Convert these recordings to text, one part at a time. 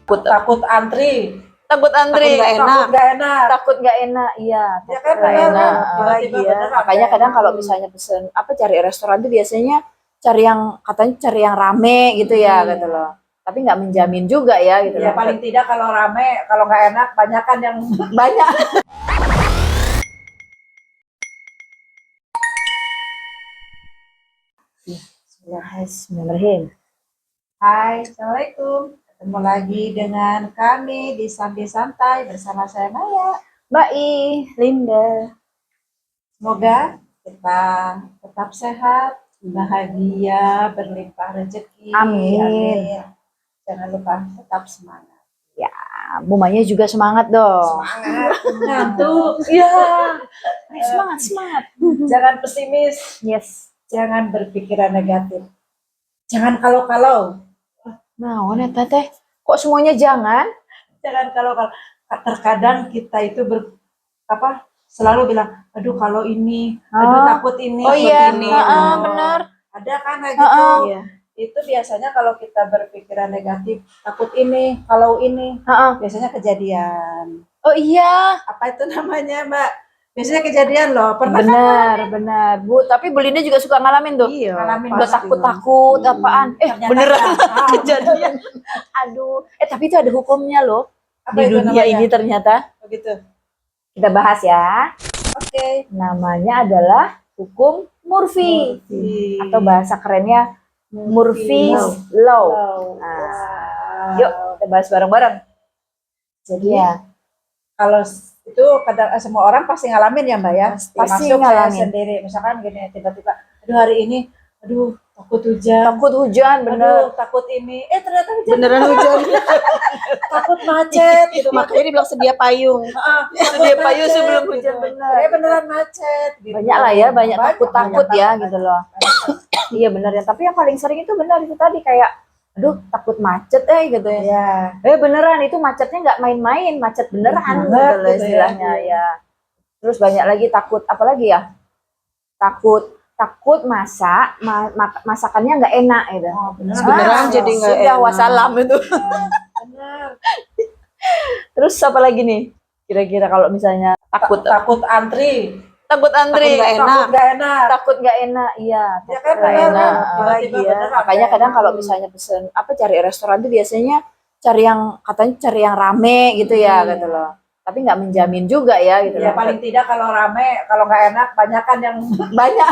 Takut antri. Takut antri, Takut nggak enak. takut nggak enak, iya. Ya kan, Nggak bener, enak, tiba-tiba iya. beneran Makanya nggak kadang enak. kalau misalnya pesen cari restoran tuh biasanya katanya cari yang rame gitu ya, gitu loh. Tapi nggak menjamin juga ya, gitu Ya loh. paling tidak kalau rame, kalau nggak enak, banyakan yang Banyak. Bismillahirrahmanirrahim. Hai, Assalamualaikum. Ketemu lagi dengan kami di Sambil Santai bersama saya Maya. Mbak I, Linda. Semoga kita tetap sehat, bahagia, berlimpah rezeki. Amin. Jangan lupa tetap semangat. Ya, Bu Maya juga semangat dong. Semangat, ngantuk. Iya. Semangat. Jangan pesimis, Yes. jangan berpikiran negatif. Jangan kalau-kalau. Nah, teh. Kok semuanya jangan? Jangan kalau-kalau. Terkadang kita itu selalu bilang, aduh kalau ini, aduh takut ini, Oh takut iya, ini. benar. Ada kan kayak gitu. Iya. Itu biasanya kalau kita berpikiran negatif, takut ini, kalau ini, biasanya kejadian. Oh iya. Apa itu namanya, Mbak? Biasanya kejadian loh. Pernah kan? Benar. Bu, tapi Bu Linda juga suka ngalamin tuh. Iya. Ngalamin Udah pasti. takut apaan? Ternyata Beneran ada. kejadian. Aduh. Tapi itu ada hukumnya loh. Apa Di itu dunia namanya? ini ternyata. Begitu. Kita bahas ya. Oke. Namanya adalah hukum Murphy. Atau bahasa kerennya Murphy's Law. Nah, yuk kita bahas bareng-bareng. Jadi Ya. kalau itu kadang semua orang pasti ngalamin ya, Mbak ya. Pasti Termasuk saya ngalamin. sendiri. Misalkan gini, tiba-tiba, aduh hari ini, aduh takut hujan. Takut hujan, bener. Aduh, takut ini. Ternyata hujan. Beneran hujan. Takut macet gitu. Makanya dibilang sedia payung. Sedia payung sebelum hujan, bener. Beneran macet gitu. Banyak lah ya, banyak takut-takut ya banyak. gitu loh. Iya bener ya, tapi yang paling sering itu benar itu tadi kayak aduh takut macet gitu ya. Iya. Beneran itu macetnya nggak main-main, macet beneran gitu loh gitu istilahnya ya. ya. Terus banyak lagi takut apa lagi ya? Takut masakannya nggak enak gitu. Oh, Beneran jadi nggak sudah enak. wassalam itu. Bener. Terus apa lagi nih? Kira-kira kalau misalnya takut antri. takut antri, Takut nggak enak. Takut nggak enak. takut nggak enak, iya. Ya kan, Nggak bener. enak. Tiba-tiba Iya. beneran Makanya nggak kadang enak. kalau misalnya pesen cari restoran tuh biasanya katanya cari yang rame gitu ya, gitu loh. Tapi nggak menjamin juga ya, gitu Ya loh. paling tidak kalau rame, kalau nggak enak, banyakan yang Banyak.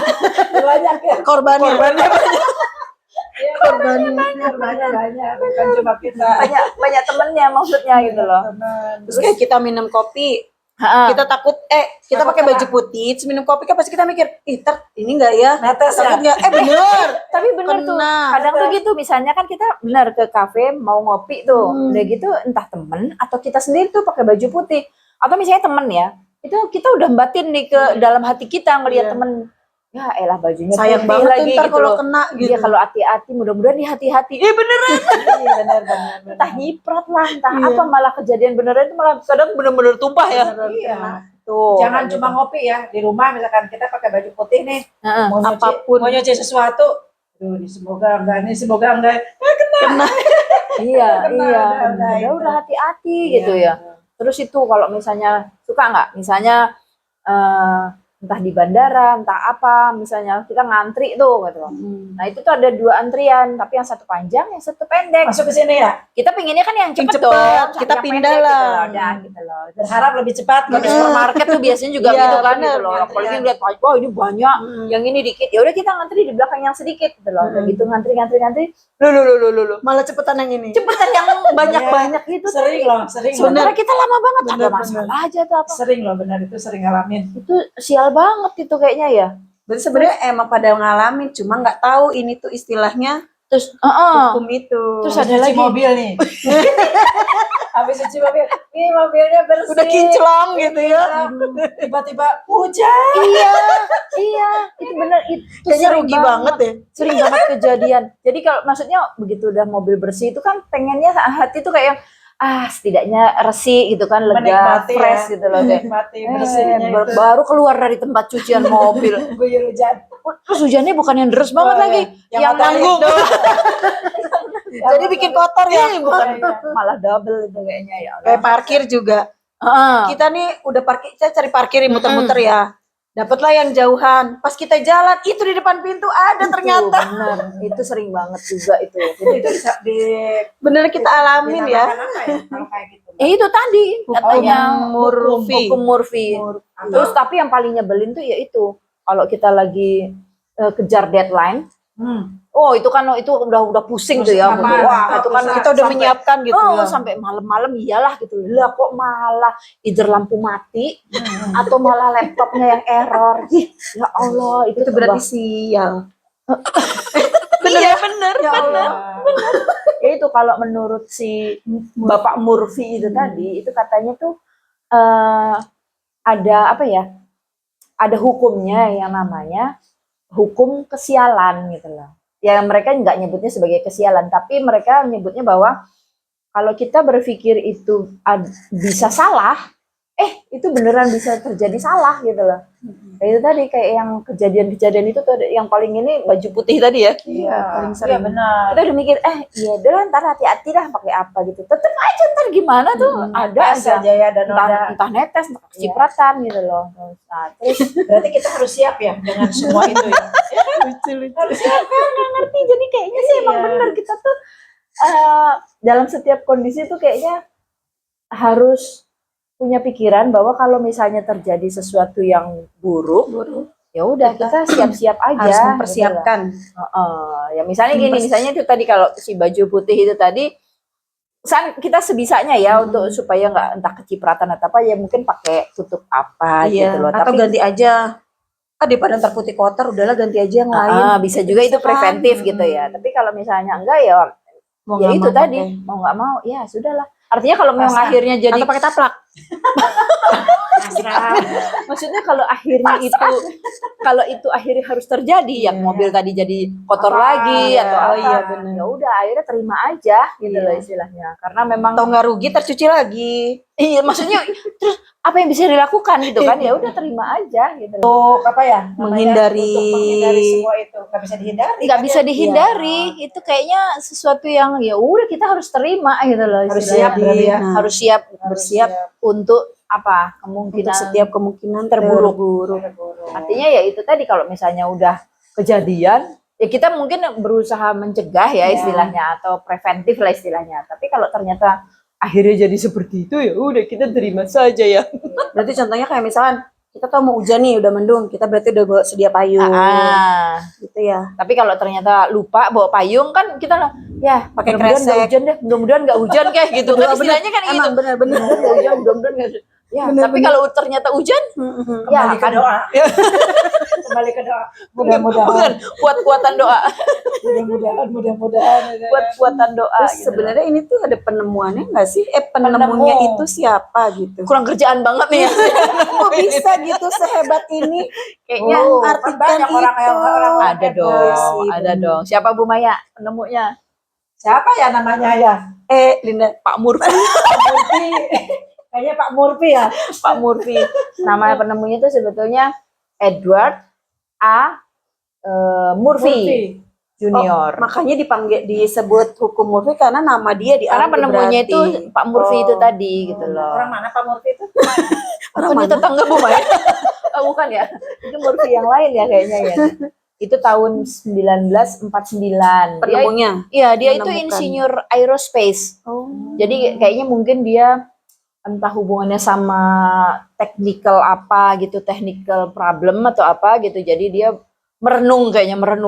banyak ya. Korbannya banyak. Ya, korbannya banyak. Bukan cuma kita. banyak temennya maksudnya gitu loh. Teman. Terus kayak kita minum kopi, kita takut kita Takut pakai kena. baju putih, terus minum kopi kan pasti kita mikir, ini enggak ya? Netes Takut ya. enggak? Bener. Tapi bener tuh, Kena. kadang tuh gitu, misalnya kan kita benar ke kafe mau ngopi tuh, udah gitu entah temen atau kita sendiri tuh pakai baju putih, atau misalnya temen ya, itu kita udah batin nih ke dalam hati kita ngelihat temen, ya elah bajunya Sayang putih banget lagi ntar gitu kalau loh. kena gitu. Iya kalau hati-hati, mudah-mudahan nih hati-hati. Beneran. Iya benar. Entah nyiprat lah, entah Iya. apa, malah kejadian beneran itu malah kadang bener-bener tumpah ya. Iya. Tuh. Jangan kayak cuma gitu. ngopi ya di rumah, misalkan kita pakai baju putih nih, Heeh. apapun. mau nyuci sesuatu. Aduh, semoga enggak. Iya, Kena, iya. udah, Udah hati-hati Iya. gitu ya. Terus itu kalau misalnya suka nggak, misalnya entah di bandara, entah apa, misalnya kita ngantri tuh gitu loh. Nah itu tuh ada 2 antrian, tapi yang satu panjang, yang satu pendek. Masuk ke sini ya. Kita pinginnya kan yang cepet cepet, dong, kita yang pindah pendek lah. gitu loh, dan gitu loh. Berharap lebih cepat. Kalau di supermarket tuh biasanya juga Iya, gitu kan bener, gitu loh. antrian. Apalagi lihat wah ini banyak, yang ini dikit. Ya udah kita ngantri di belakang yang sedikit gitu loh. Kayak gitu ngantri. Loh. Malah cepetan yang ini. Cepetan yang banyak-banyak gitu. Sering loh. Sementara kita lama banget, ada Bener. masalah aja tuh apa. Sering loh, benar itu sering ngalamin. Itu sial banget itu kayaknya ya. Berarti sebenarnya emang pada ngalamin, cuma nggak tahu ini tuh istilahnya Terus hukum itu. Terus ada Cuci lagi mobil nih. Habis cuci mobil, ini mobilnya bersih. udah kinclong gitu ya. Tiba-tiba hujan. iya itu bener itu Kayaknya rugi banget ya. sering banget kejadian. Jadi kalau maksudnya begitu udah mobil bersih itu kan pengennya hati tuh kayak setidaknya resik gitu kan, lega, Menikmati fresh ya. gitu loh deh. Menikmati bersihnya itu. Baru keluar dari tempat cucian mobil. Guyur hujan. Terus hujannya bukan yang deres banget lagi, Yang yang matahari nanggung. doang. Jadi bikin kotor ya. Bukan malah double itu kayaknya ya. Kayak parkir juga. Heeh. Kita nih udah parkir, kita cari parkir muter-muter ya. Dapatlah yang jauhan. Pas kita jalan, itu di depan pintu ada ternyata. Bener, itu sering banget juga itu. Jadi itu bisa di Bener kita alamin ya. dinamakan apa ya kalau kayak gitu. Itu tadi katanya Murphy. hukum Murphy. Terus tapi yang paling nyebelin tuh ya itu kalau kita lagi kejar deadline. Oh itu kan itu udah pusing tuh ya. Pusing, Wah itu kan Kita udah menyiapkan gitu oh, ya. sampai malam-malam iyalah gitu. Lah kok malah either lampu mati atau malah laptopnya yang error. Ih, ya Allah itu Itu berarti sial. bener ya bener. Ya Allah. Ya itu kalau menurut si Bapak Murphy itu tadi itu katanya tuh ada apa ya? Ada hukumnya yang namanya hukum kesialan gitu loh. Ya mereka nggak nyebutnya sebagai kesialan, tapi mereka nyebutnya bahwa kalau kita berpikir itu bisa salah, itu beneran bisa terjadi salah gitu loh. Kayak itu tadi kayak yang kejadian-kejadian itu tuh yang paling ini baju putih tadi ya. Iya, paling Iya sering. benar. Kita udah mikir iya udah ntar hati-hati lah pakai apa gitu. Tetep aja ntar gimana tuh ada aja. aja ya dan Entah netes, entah kecipratan gitu loh. Nah, terus berarti kita harus siap ya dengan semua itu ya. Harus siap. nggak ngerti jadi kayaknya sih emang Iya. bener kita tuh dalam setiap kondisi tuh kayaknya harus punya pikiran bahwa kalau misalnya terjadi sesuatu yang buruk, ya udah kita siap-siap aja. Harus gitu mempersiapkan. loh. Ya misalnya gini, misalnya itu tadi kalau si baju putih itu tadi, kita sebisanya ya untuk supaya nggak entah kecipratan atau apa ya mungkin pakai tutup apa Iya. gitu loh. Atau Tapi ganti aja. Daripada ntar putih kotor, udahlah ganti aja yang lain. bisa juga itu preventif gitu ya. Tapi kalau misalnya enggak ya Mau ya nggak itu mau tadi pakai. mau nggak mau ya sudahlah. Artinya kalau memang Pasrah. akhirnya jadi Atau pakai taplak. maksudnya kalau akhirnya itu akhirnya harus terjadi yang mobil tadi jadi kotor lagi Iya. atau Oh apa iya, benar. ya udah akhirnya terima aja gitu Iya. loh istilahnya karena memang Atau nggak rugi tercuci lagi. iya maksudnya terus apa yang bisa dilakukan gitu kan ya udah terima aja gitu loh. Untuk apa ya? namanya, Menghindari. untuk menghindari semua itu nggak bisa dihindari. Nggak kan bisa ya? dihindari itu kayaknya sesuatu yang ya udah kita harus terima gitu loh Harus istilahnya. siap berarti ya. Nah, harus siap bersiap untuk apa untuk kemungkinan setiap kemungkinan terburuk. terburuk. Artinya ya itu tadi kalau misalnya udah kejadian ya kita mungkin berusaha mencegah ya istilahnya atau preventif lah istilahnya. Tapi kalau ternyata akhirnya jadi seperti itu ya udah kita terima saja ya. Berarti contohnya kayak misalkan kita tahu mau hujan nih, udah mendung, kita berarti udah bawa sedia payung, gitu ya. Tapi kalau ternyata lupa bawa payung kan kita ya Pakai mudah-mudahan nggak kresek. hujan deh, mudah-mudahan nggak hujan kayak gitu kan istilahnya kan gitu. Emang bener-bener. Mudah-mudahan nggak hujan, mudah-mudahan nggak hujan. Ya, Bener, tapi bener. kalau ternyata hujan ya Kembali ke kan doa. Kembali ke doa. bukan Mudah-mudahan. kuat-kuatan doa, Mudah-mudahan. kuat-kuatan doa. Terus gitu. sebenarnya ini tuh ada penemuannya nggak sih? Penemunya Penemu. itu siapa gitu? Kurang kerjaan banget nih ya. Kok bisa gitu sehebat ini? Kayaknya Oh, artikan banyak orang itu. yang ada hebat dong, sih. ada dong. Siapa Bu Maya penemunya? Siapa ya namanya ya? Linda. Pak Murphy. Pak Murphy. Kayaknya Pak Murphy ya. Pak Murphy. Nama penemunya itu sebetulnya Edward A. Murphy Junior. Makanya disebut hukum Murphy karena nama dia Karena diambil penemunya berarti. itu Pak Murphy itu tadi gitu loh. Orang mana Pak Murphy itu? Orang Bukannya mana? tetangga Bu Maya? Oh, bukan ya. Itu Murphy yang lain ya kayaknya ya. Itu tahun 1949. Penemunya. Iya, dia itu Menemukan. insinyur aerospace. Jadi kayaknya mungkin dia entah hubungannya sama technical apa gitu, technical problem atau apa gitu. Jadi dia merenung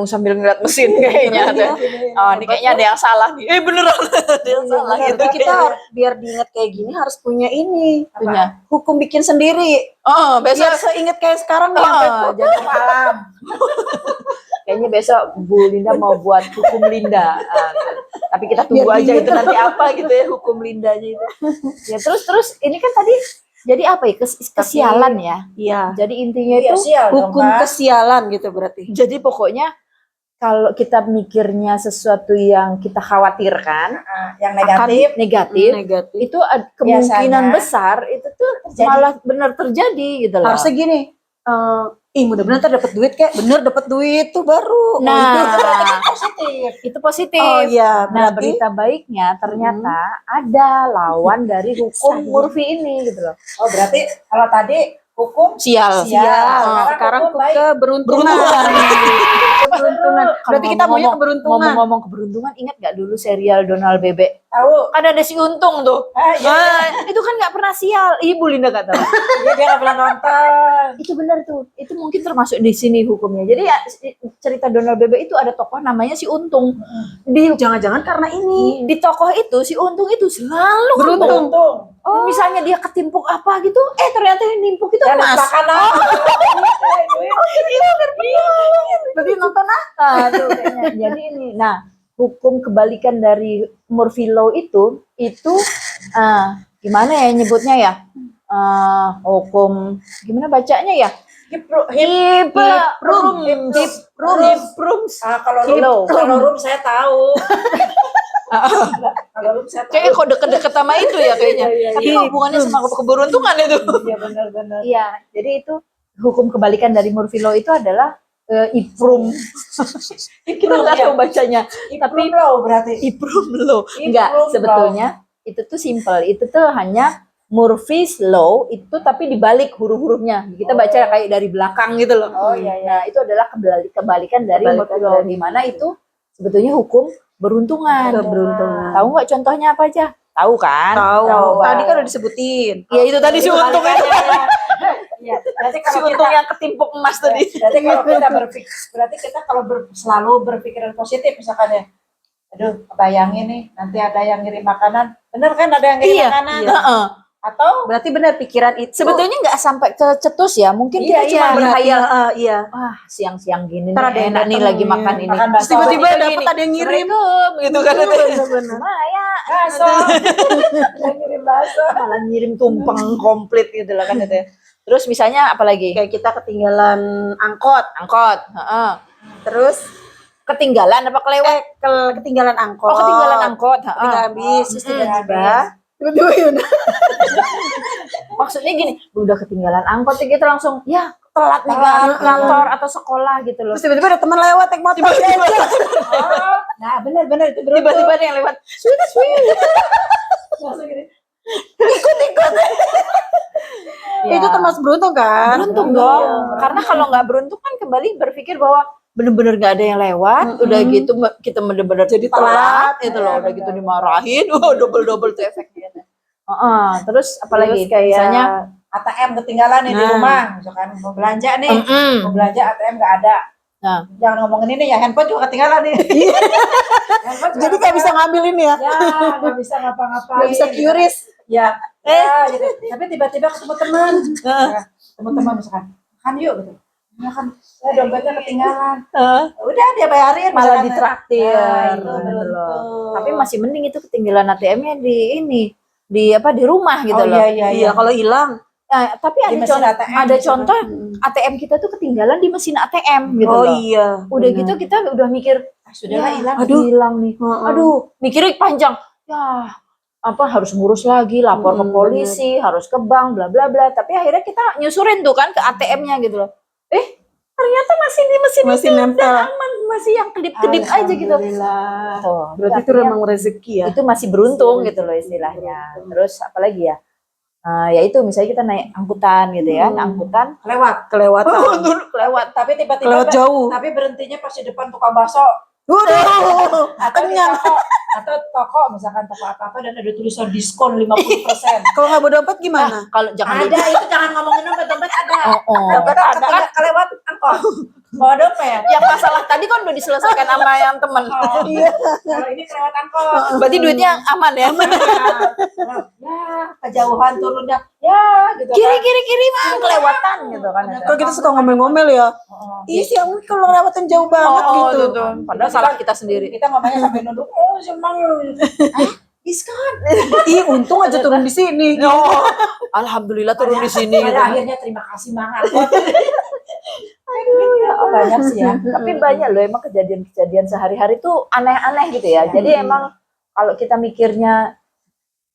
sambil ngeliat mesin kayaknya. Oh, ini kayaknya ada yang salah nih. Beneran ada yang salah Bener, gitu. kita biar diingat kayak gini harus punya ini. Punya. Hukum bikin sendiri. Oh, besok Biar seinget kayak sekarang nih. jadi malam. Kayaknya besok Bu Linda mau buat hukum Linda. Tapi kita tunggu Biar aja diinget. itu nanti apa gitu ya hukum Lindanya itu. Ya terus ini kan tadi jadi apa ya kesialan ya. Iya. Jadi intinya Iya, itu sial dong, Hukum Kak. kesialan gitu berarti. jadi pokoknya kalau kita mikirnya sesuatu yang kita khawatirkan Yang negatif. negatif Negatif. itu kemungkinan Biasanya besar itu tuh terjadi. malah benar terjadi gitu loh. Harusnya gini. Ih, mudah-mudahan ntar dapat duit kayak bener dapat duit tuh baru. Nah, Positif. itu positif. Oh iya, Nah, berarti berita baiknya ternyata ada lawan dari hukum Murphy ini gitu loh. Oh berarti kalau tadi hukum Sial. sial. Sekarang Sekarang hukum baik. keberuntungan. Keberuntungan. Berarti kita maunya keberuntungan. Ngomong-ngomong keberuntungan, ingat gak dulu serial Donald Bebek? Tahu? Kan ada si Untung tuh. Iya. Itu kan nggak pernah sial. Ibu Linda gak tahu. Dia nggak pernah nonton. Itu benar tuh. Itu mungkin termasuk di sini hukumnya. Jadi ya cerita Donald Bebek itu ada tokoh namanya si Untung. Jangan-jangan karena ini Di tokoh itu si Untung itu selalu beruntung. Oh, misalnya dia ketimpuk apa gitu, ternyata yang nimpuk itu Dan emas. makanan. Berarti nonton Nah, tuh kayaknya. Jadi ini, nah hukum kebalikan dari Murphy Law itu gimana ya nyebutnya ya? Hukum gimana bacanya ya? Hiprum. Kalau room saya tahu. Kalau room saya tahu. Kayaknya kok deket-deket sama itu ya kayaknya. Tapi kok hubungannya sama keberuntungan itu? Iya benar-benar. Iya, jadi itu hukum kebalikan dari Murphy Law itu adalah Iprum. Kita nggak tahu bacanya. Tapi low berarti. Iprum Law. Enggak, Iprum sebetulnya itu tuh simple. Itu tuh hanya Murphy's Law itu tapi dibalik huruf-hurufnya. Kita baca kayak dari belakang gitu loh. Oh iya iya. Nah, itu adalah kebalikan dari Murphy Law di mana itu sebetulnya hukum beruntungan. Keberuntungan. Tahu nggak contohnya apa aja? Tahu kan? Tahu. Tadi kan udah disebutin. Ya itu tadi si Untung itu. Iya. Berarti Si kalau Untung kita yang ketimpuk emas tadi. berarti kalau kita berpikir berarti kita kalau selalu berpikiran positif misalkan ya. Aduh, bayangin nih nanti ada yang ngirim makanan. Bener kan ada yang ngirim makanan? Iya. Heeh. Atau Berarti benar pikiran itu. Sebetulnya nggak sampai ke cetus ya, mungkin Iya, kita cuma iya. berhayal, Iya. wah siang-siang gini Ntar nih ada yang enak nih datang lagi nih, makan ini. makan Terus bakso. tiba-tiba Gini. dapat ada yang ngirim. Assalamualaikum, gitu kan. Bener-bener. Maya, bakso. Yang ngirim bakso. malah ngirim tumpeng komplit gitu lah kan itu. ya. Terus misalnya apa lagi? Kayak kita ketinggalan angkot. Angkot, heeh. Terus Ketinggalan apa kelewat? ketinggalan angkot. Oh, ketinggalan angkot, heeh. Ketinggalan habis. Terus Mm-mm. tiba-tiba. Tiba-tiba Yuna. Maksudnya gini, udah ketinggalan angkot ya kita langsung ya telat nih Telat, kantor atau sekolah gitu loh. Terus tiba-tiba ada teman lewat naik motor. Oh, nah benar-benar itu beruntung. Tiba-tiba ada yang lewat. Sweet. Langsung gini. Ya. Itu termasuk beruntung kan? Beruntung Iya. dong. Karena kalau nggak beruntung kan kembali berpikir bahwa bener-bener nggak ada yang lewat, udah gitu kita bener-bener jadi telat, itu loh, udah gitu dimarahin, double tuh efeknya. Terus apalagi Terus kayak misalnya ATM ketinggalan nih di Nah. rumah, misalkan mau belanja nih, mm-mm. mau belanja ATM nggak ada. Nah. Jangan ngomongin ini ya, handphone juga ketinggalan nih. Handphone juga Jadi nggak bisa ngambil ini ya? Ya, nggak bisa ngapa-ngapain. Nggak bisa curious. Ya, ya, gitu. Tapi tiba-tiba ketemu teman, ya, ketemu teman misalkan, kan yuk gitu. Ya kan, dompetnya ketinggalan. Udah dia bayarin, malah misalkan. ditraktir. Nah, itu gitu loh. beruntung. Tapi masih mending itu ketinggalan ATM-nya di rumah gitu Oh loh. iya. Iya, kalau hilang. Tapi Di mesin ATM, ada gitu. contoh ATM kita tuh ketinggalan di mesin ATM gitu Oh loh. iya. Udah benar. gitu kita udah mikir Sudahlah hilang. aduh hilang nih. Heeh. Aduh, mikirnya panjang. Ya, apa harus ngurus lagi, lapor ke polisi, harus ke bank, bla bla bla. Tapi akhirnya kita nyusurin tuh kan ke ATM-nya gitu loh. Ternyata masih di mesin Masih itu nempel. udah aman, masih yang kedip-kedip aja gitu. Alhamdulillah. Tuh, Berarti itu artinya memang rezeki ya. itu masih beruntung gitu loh istilahnya. Terus apalagi ya? Ya itu misalnya kita naik angkutan gitu ya, angkutan Kelewatan. kelewat. Tapi tiba-tiba Kelewat jauh. tapi berhentinya pas di depan tukang bakso Waduh. atau di Kenyang. toko atau toko misalkan toko apa dan ada tulisan diskon 50%. Kalau nggak bawa dompet gimana? Kalau jangan Ada itu jangan ngomongin dompet ada. Oh. Dompet ada kan kelewat angkot. Bawa dompet. Yang masalah tadi kan udah diselesaikan sama yang temen. Oh, iya. Kalau ini kelewat angkot. Berarti duitnya aman ya. Ya, kejauhan turunnya. Ya, gitu Kiri mah kelewatan gitu kan. Kalau kita suka ngomel-ngomel ya. kan. Ih, si Anggi kalau lewatin jauh banget gitu. tuh. Padahal salah kita sendiri. Kita ngomongnya sampai nunduk. Oh, semang. Diskon. Ih, untung aja turun di sini. Oh, alhamdulillah turun di sini gitu. Pada akhirnya terima kasih mahal. Banyak sih ya. Tapi banyak loh emang kejadian-kejadian sehari-hari tuh aneh-aneh gitu ya. Jadi emang kalau kita mikirnya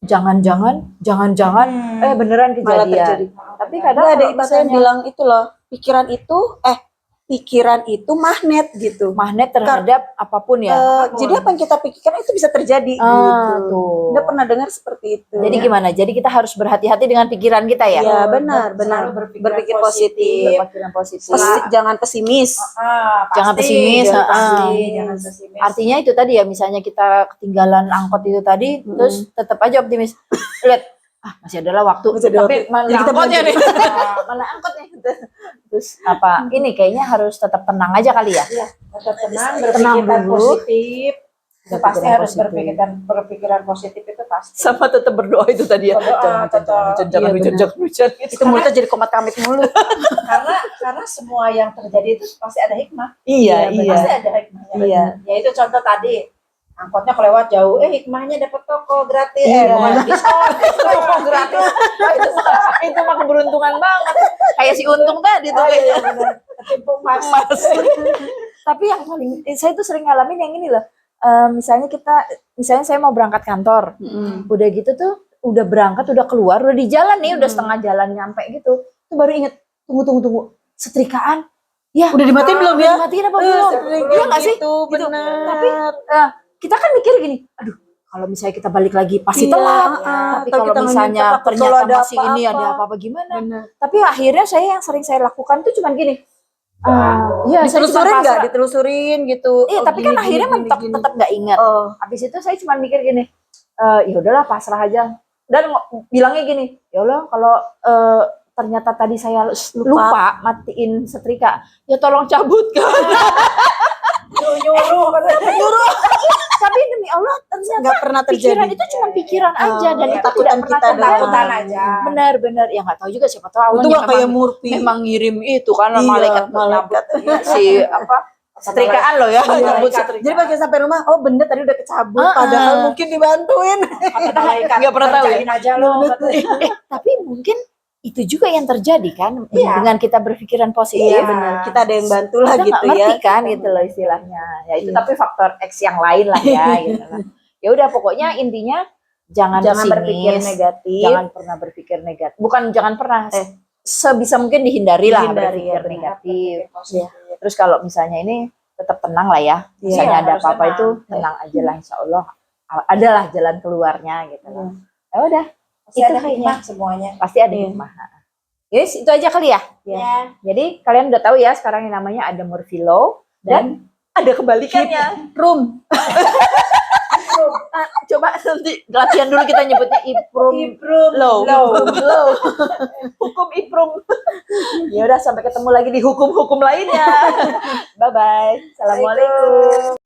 jangan-jangan beneran Malah terjadi. kejadian. Tapi kadang Ada kalau ibu saya yang misalnya bilang itu loh, pikiran itu magnet gitu. magnet terhadap apapun ya. Jadi apa yang kita pikirkan itu bisa terjadi gitu. Tuh. Udah pernah dengar seperti itu. Jadi gimana? Jadi kita harus berhati-hati dengan pikiran kita ya. Iya, benar. Selalu Berpikir positif. Berpikiran positif. Jangan pesimis. Jangan pesimis, Jangan pesimis. Artinya itu tadi ya, misalnya kita ketinggalan angkot itu tadi, terus tetap aja optimis. Lihat, masih adalah waktu. Masih ada Tapi waktu. mana Jadi kita angkotnya nih? belanja. Mana angkotnya? Terus apa? Ini kayaknya harus tetap tenang aja kali ya. Iya, tetap tenang, Tenang berpikiran dulu. positif. Itu pasti Berpikiran harus positif. berpikiran positif itu pasti. Sama tetap berdoa itu tadi ya. Berdoa, tetap. Jangan Iya, hujan, benar. jangan hujan. Itu mulutnya jadi komat kamit mulu. Karena semua yang terjadi itu pasti ada hikmah. Iya, Pasti ada hikmahnya. Iya. Ya itu contoh tadi. Angkotnya kelewat jauh, hikmahnya dapat toko gratis, Iya. bukan diskon toko gratis. Itu mah keberuntungan banget. Kayak si Untung tadi tuh Oh, kayaknya. iya, benar. Ketimpung mas. Tapi yang paling saya tuh sering ngalamin yang ini loh. Misalnya saya mau berangkat kantor. Udah gitu tuh, udah berangkat, udah keluar, udah di jalan nih, udah setengah jalan nyampe gitu. Tuh baru inget, tunggu. Setrikaan. Ya, Udah dimatiin belum ya? dimatiin apa belum? Iya nggak sih? Itu Gitu. benar. Tapi kita kan mikir gini, aduh, kalau misalnya kita balik lagi pasti Iya, telat. Tapi atau kalau kita misalnya takut kalau ternyata ada masih ini apa-apa. ada apa-apa gimana? Benar. Tapi akhirnya yang sering saya lakukan tuh cuman gini. Iya, saya cuma Ditelusurin nggak? pasrah. Ditelusurin gitu. Iya, tapi kan akhirnya mentok tetap nggak ingat. Oh. Habis itu saya cuma mikir gini, ya udahlah pasrah aja. Dan bilangnya gini, ya Allah kalau ternyata tadi saya lupa matiin setrika, ya tolong cabut kan. Nyuruh. Tapi demi Allah ternyata Nggak pernah pikiran terjadi. itu cuma pikiran aja dan itu ketakutan tidak pernah kita terjadi. Takutan aja. Benar-benar ya nggak tahu juga siapa tahu Itu awalnya nggak kayak Murphy. memang ngirim itu kan Iya, malaikat malaikat. si apa setrikaan loh ya. Iya, Nyebut malaikat. setrika. Jadi pas kita sampai rumah, oh bener tadi udah kecabut, padahal mungkin dibantuin. Kata malaikat, Nggak pernah tahu ya? kerjain aja lo. Tapi mungkin itu juga yang terjadi kan Iya. dengan kita berpikiran positif. Iya benar, kita ada yang bantu lah Kita gitu nggak ngerti ya. kan gitu loh istilahnya. Ya itu Iya. tapi faktor X yang lain lah ya gitu lah. Ya udah pokoknya intinya jangan Jangan pesimis, berpikir negatif. jangan pernah berpikir negatif. Bukan jangan pernah, sebisa mungkin dihindari lah Dihindari, berpikir ya, benar. negatif. Iya. Terus kalau misalnya ini tetap tenang lah ya. Iya, Misalnya ada harus apa-apa tenang. itu tenang aja lah insya Allah. Adalah jalan keluarnya gitu lah. Ya udah, Pasti itu ada kayaknya. hikmah semuanya. Pasti ada Iya. hikmah. Yes, itu aja kali ya. Ya. Jadi kalian udah tahu ya sekarang yang namanya ada Murphy Law dan ada kebalikannya. Room. Coba nanti latihan dulu kita nyebutnya Iprum Improve Law. low. Law. Hukum Iprum. Ya udah sampai ketemu lagi di hukum-hukum lainnya. Bye bye. Assalamualaikum.